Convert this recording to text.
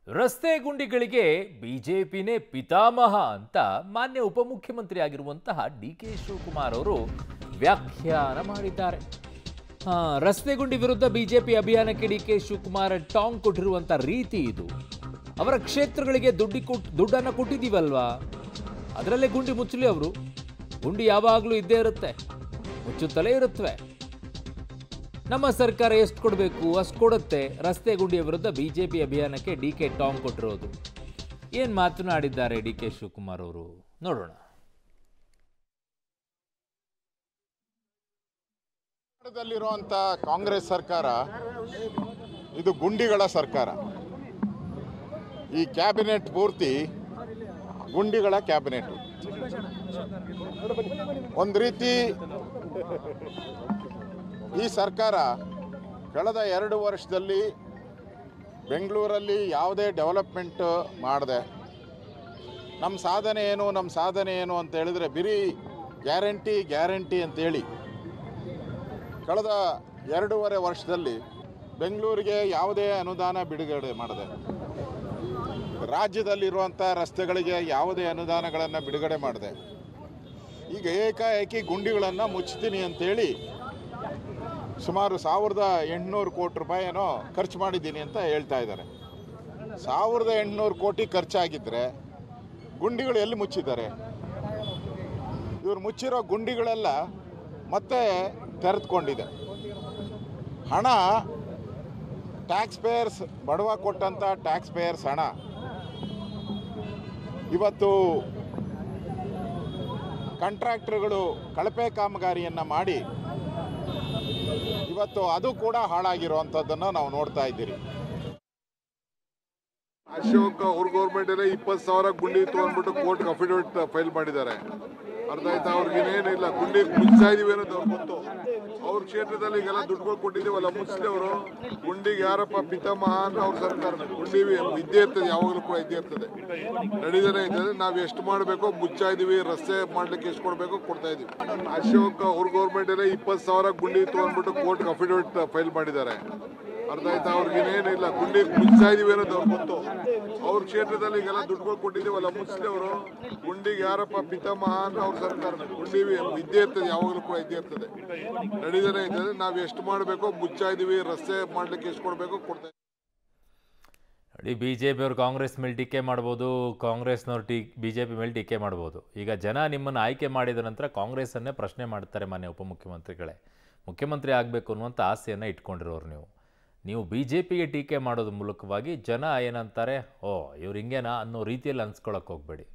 ರಸ್ತೆ ಗುಂಡಿಗಳಿಗೆ ಬಿಜೆಪಿನೇ ಪಿತಾಮಹ ಅಂತ ಮಾನ್ಯ ಉಪಮುಖ್ಯಮಂತ್ರಿ ಆಗಿರುವಂತಹ ಡಿ.ಕೆ. ಶಿವಕುಮಾರ್ ಅವರು ವ್ಯಾಖ್ಯಾನ ಮಾಡಿದ್ದಾರೆ. ರಸ್ತೆ ಗುಂಡಿ ವಿರುದ್ಧ ಬಿಜೆಪಿ ಅಭಿಯಾನಕ್ಕೆ ಡಿ.ಕೆ. ಶಿವಕುಮಾರ್ ಟಾಂಗ್ ಕೊಟ್ಟಿರುವಂತ ರೀತಿ ಇದು. ಅವರ ಕ್ಷೇತ್ರಗಳಿಗೆ ದುಡ್ಡನ್ನು ಕೊಟ್ಟಿದ್ದೀವಲ್ವಾ, ಅದರಲ್ಲೇ ಗುಂಡಿ ಮುಚ್ಚಲಿ. ಅವರು ಗುಂಡಿ ಯಾವಾಗಲೂ ಇದ್ದೇ ಇರುತ್ತೆ, ಮುಚ್ಚುತ್ತಲೇ ಇರುತ್ತವೆ. ನಮ್ಮ ಸರ್ಕಾರ ಎಷ್ಟು ಕೊಡಬೇಕು ಅಷ್ಟು ಕೊಡುತ್ತೆ. ರಸ್ತೆ ಗುಂಡಿಯ ವಿರುದ್ಧ ಬಿಜೆಪಿ ಅಭಿಯಾನಕ್ಕೆ ಡಿ.ಕೆ. ಟಾಂಗ್ ಕೊಟ್ಟಿರೋದು. ಏನು ಮಾತನಾಡಿದ್ದಾರೆ ಡಿ.ಕೆ. ಶಿವಕುಮಾರ್ ಅವರು ನೋಡೋಣ. ದಲ್ಲಿರುವಂಥ ಕಾಂಗ್ರೆಸ್ ಸರ್ಕಾರ ಇದು ಗುಂಡಿಗಳ ಸರ್ಕಾರ. ಈ ಕ್ಯಾಬಿನೆಟ್ ಪೂರ್ತಿ ಗುಂಡಿಗಳ ಕ್ಯಾಬಿನೆಟ್. ಒಂದು ರೀತಿ ಈ ಸರ್ಕಾರ ಕಳೆದ 2 ವರ್ಷದಲ್ಲಿ ಬೆಂಗಳೂರಲ್ಲಿ ಯಾವುದೇ ಡೆವಲಪ್ಮೆಂಟ್ ಮಾಡದೆ ನಮ್ಮ ಸಾಧನೆ ಏನು ಅಂತ ಹೇಳಿದ್ರೆ ಬರೀ ಗ್ಯಾರಂಟಿ ಅಂತೇಳಿ ಕಳೆದ 2.5 ವರ್ಷದಲ್ಲಿ ಬೆಂಗಳೂರಿಗೆ ಯಾವುದೇ ಅನುದಾನ ಬಿಡುಗಡೆ ಮಾಡದೆ, ರಾಜ್ಯದಲ್ಲಿರುವಂಥ ರಸ್ತೆಗಳಿಗೆ ಯಾವುದೇ ಅನುದಾನಗಳನ್ನು ಬಿಡುಗಡೆ ಮಾಡದೆ, ಈಗ ಏಕಾಏಕಿ ಗುಂಡಿಗಳನ್ನು ಮುಚ್ತೀನಿ ಅಂತೇಳಿ ಸುಮಾರು 1800 ಕೋಟಿ ರೂಪಾಯಿನೋ ಖರ್ಚು ಮಾಡಿದ್ದೀನಿ ಅಂತ ಹೇಳ್ತಾ ಇದ್ದಾರೆ. 1800 ಕೋಟಿ ಖರ್ಚಾಗಿದ್ದರೆ ಗುಂಡಿಗಳು ಎಲ್ಲಿ ಮುಚ್ಚಿದ್ದಾರೆ? ಇವರು ಮುಚ್ಚಿರೋ ಗುಂಡಿಗಳೆಲ್ಲ ಮತ್ತೆ ತೆರೆದುಕೊಂಡಿದೆ. ಹಣ ಟ್ಯಾಕ್ಸ್ ಪೇಯರ್ಸ್, ಬಡವ ಕೊಟ್ಟಂಥ ಟ್ಯಾಕ್ಸ್ ಪೇಯರ್ಸ್ ಹಣ ಇವತ್ತು ಕಾಂಟ್ರಾಕ್ಟರ್ಗಳು ಕಳಪೆ ಕಾಮಗಾರಿಯನ್ನು ಮಾಡಿ ಇವತ್ತು ಅದು ಕೂಡ ಹಾಳಾಗಿರುವಂಥದ್ದನ್ನು ನಾವು ನೋಡ್ತಾ ಇದ್ದೀರಿ. ಅಶೋಕ್ ಅವ್ರ ಗೌರ್ಮೆಂಟ್ 20,000 ಗುಂಡಿ ಇತ್ತು ಅಂದ್ಬಿಟ್ಟು ಕೋರ್ಟ್ಗೆ ಅಫಿಡವಿಟ್ ಫೈಲ್ ಮಾಡಿದ್ದಾರೆ. ಅರ್ಥ ಆಯ್ತಾ? ಅವ್ರಿಗೆ ಏನಿಲ್ಲ, ಗುಂಡಿ ಮುಚ್ತಾ ಇದೀವಿ ಅನ್ನೋದು ಅವ್ರಿಗೆ ಗೊತ್ತು. ಅವ್ರ ಕ್ಷೇತ್ರದಲ್ಲಿ ಈಗೆಲ್ಲ ದುಡ್ಡುಗಳು ಕೊಟ್ಟಿದ್ದೀವಲ್ಲ, ಮುಚ್ಚಲಿ. ಅವರು ಗುಂಡಿಗೆ ಯಾರಪ್ಪ ಪಿತಾಮಹ ಅಂದ್ರೆ ಅವ್ರ ಸರ್ಕಾರ. ಗುಂಡಿ ಇದ್ದೇ ಇರ್ತದೆ, ಯಾವಾಗಲೂ ಕೂಡ ಇದ್ದೇ ಇರ್ತದೆ, ನಡೀತಾನೆ ಇರ್ತದೆ. ನಾವು ಎಷ್ಟು ಮಾಡಬೇಕೋ ಮುಚ್ಚಾ ಇದೀವಿ. ರಸ್ತೆ ಮಾಡ್ಲಿಕ್ಕೆ ಎಷ್ಟು ಕೊಡಬೇಕೋ ಕೊಡ್ತಾ ಇದೀವಿ. ಅಶೋಕ್ ಅವ್ರ ಗೌರ್ಮೆಂಟ್ 20,000 ಗುಂಡಿ ಇತ್ತು ಅಂದ್ಬಿಟ್ಟು ಕೋರ್ಟ್ಗೆ ಅಫಿಡವಿಟ್ ಫೈಲ್ ಮಾಡಿದ್ದಾರೆ. ಅರ್ಥ ಆಯ್ತಾ? ಅವ್ರಿಗೆ ಏನಿಲ್ಲ, ಗುಂಡಿ ಮುಚ್ತಾ ಇದೀವಿ ಅನ್ನೋದು ಅವ್ರಿಗೆ ಗೊತ್ತು. ಅವ್ರ ಕ್ಷೇತ್ರದಲ್ಲಿ ಈಗೆಲ್ಲ ದುಡ್ಡುಗಳು ಕೊಟ್ಟಿದ್ದೀವಲ್ಲ, ಮುಚ್ಚಲಿ. ಅವರು ಗುಂಡಿಗೆ ಯಾರಪ್ಪ ಪಿತಾಮಹ ಅಂದ್ರೆ ಅವ್ರ ಸರ್ಕಾರ. ಗುಂಡಿ ಇದ್ದೇ ಇರ್ತದೆ, ಯಾವಾಗಲೂ ಕೂಡ ಇದ್ದೇ ಇರ್ತದೆ, ನಡೀತಾನೆ ಇರ್ತದೆ. ನಾವು ಎಷ್ಟು ಮಾಡಬೇಕೋ ಮುಚ್ಚಾ ಇದೀವಿ. ರಸ್ತೆ ಮಾಡ್ಲಿಕ್ಕೆ ಎಷ್ಟು ಕೊಡಬೇಕೋ ಕೊಡ್ತಾ ಇದೀವಿ. ನೋಡಿ, ಬಿಜೆಪಿ ಅವರು ಕಾಂಗ್ರೆಸ್ ಮೇಲೆ ಟೀಕೆ ಮಾಡ್ಬೋದು, ಕಾಂಗ್ರೆಸ್ನವ್ರು ಬಿಜೆಪಿ ಮೇಲೆ ಟೀಕೆ ಮಾಡ್ಬೋದು. ಈಗ ಜನ ನಿಮ್ಮನ್ನು ಆಯ್ಕೆ ಮಾಡಿದ ನಂತರ ಕಾಂಗ್ರೆಸ್ಸನ್ನೇ ಪ್ರಶ್ನೆ ಮಾಡ್ತಾರೆ. ಮಾನ್ಯ ಉಪಮುಖ್ಯಮಂತ್ರಿಗಳೇ, ಮುಖ್ಯಮಂತ್ರಿ ಆಗಬೇಕು ಅನ್ನುವಂಥ ಆಸೆಯನ್ನು ಇಟ್ಕೊಂಡಿರೋರು ನೀವು ಬಿ ಜೆ ಪಿಗೆ ಟೀಕೆ ಮಾಡೋದ್ರ ಮೂಲಕವಾಗಿ ಜನ ಏನಂತಾರೆ, ಓ ಇವ್ರು ಹಿಂಗೇನಾ ಅನ್ನೋ ರೀತಿಯಲ್ಲಿ ಅನ್ಸ್ಕೊಳಕ್ಕೆ ಹೋಗಬೇಡಿ.